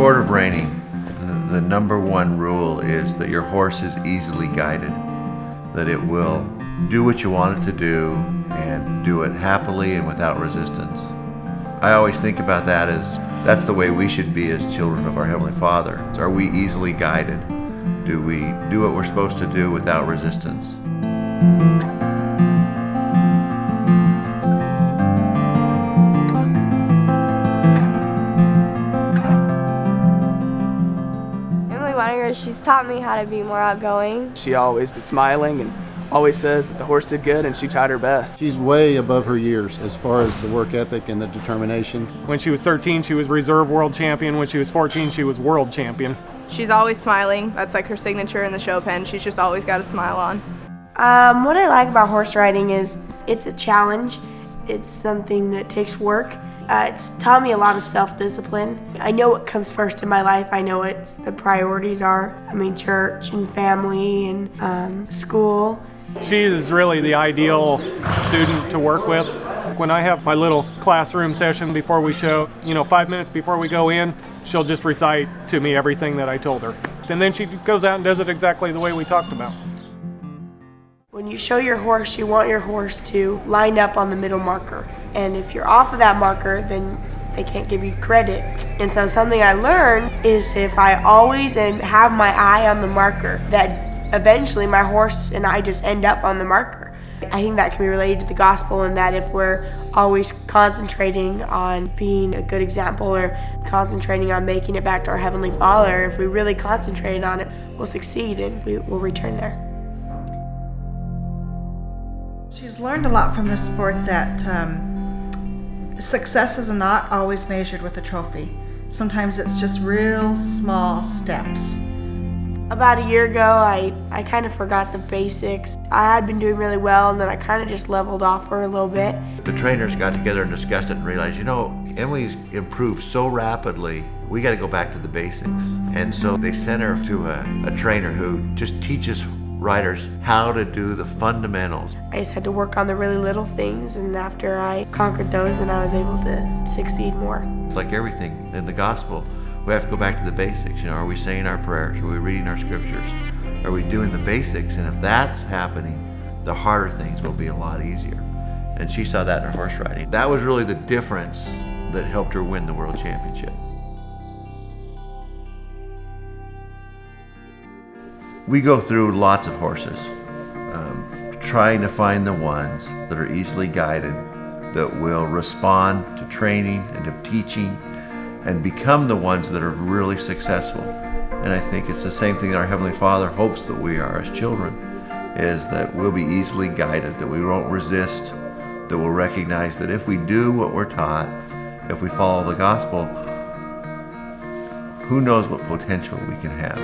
sport of reining, the number one rule is that your horse is easily guided, that it will do what you want it to do and do it happily and without resistance. I always think about that as that's the way we should be as children of our Heavenly Father. Are we easily guided? Do we do what we're supposed to do without resistance? She's taught me how to be more outgoing. She always is smiling and always says that the horse did good and she tried her best. She's way above her years as far as the work ethic and the determination. When she was 13, she was reserve world champion. When she was 14, she was world champion. She's always smiling. That's like her signature in the show pen. She's just always got a smile on. What I like about horse riding is it's a challenge. It's something that takes work. It's taught me a lot of self-discipline. I know what comes first in my life. I know what the priorities are. Church and family and school. She is really the ideal student to work with. When I have my little classroom session before we show, 5 minutes before we go in, she'll just recite to me everything that I told her. And then she goes out and does it exactly the way we talked about. When you show your horse, you want your horse to line up on the middle marker. And if you're off of that marker, then they can't give you credit. And so something I learned is if I always have my eye on the marker, that eventually my horse and I just end up on the marker. I think that can be related to the gospel, in that if we're always concentrating on being a good example or concentrating on making it back to our Heavenly Father, if we really concentrate on it, we'll succeed and we will return there. She's learned a lot from this sport, that success is not always measured with a trophy. Sometimes it's just real small steps. About a year ago, I kind of forgot the basics. I had been doing really well, and then I kind of just leveled off for a little bit. The trainers got together and discussed it and realized, Emily's improved so rapidly, we got to go back to the basics. And so they sent her to a trainer who just teaches riders how to do the fundamentals. I just had to work on the really little things, and after I conquered those, then I was able to succeed more. It's like everything in the gospel. We have to go back to the basics. Are we saying our prayers? Are we reading our scriptures? Are we doing the basics? And if that's happening, the harder things will be a lot easier. And she saw that in her horse riding. That was really the difference that helped her win the world championship. We go through lots of horses, trying to find the ones that are easily guided, that will respond to training and to teaching, and become the ones that are really successful. And I think it's the same thing that our Heavenly Father hopes that we are as children, is that we'll be easily guided, that we won't resist, that we'll recognize that if we do what we're taught, if we follow the gospel, who knows what potential we can have.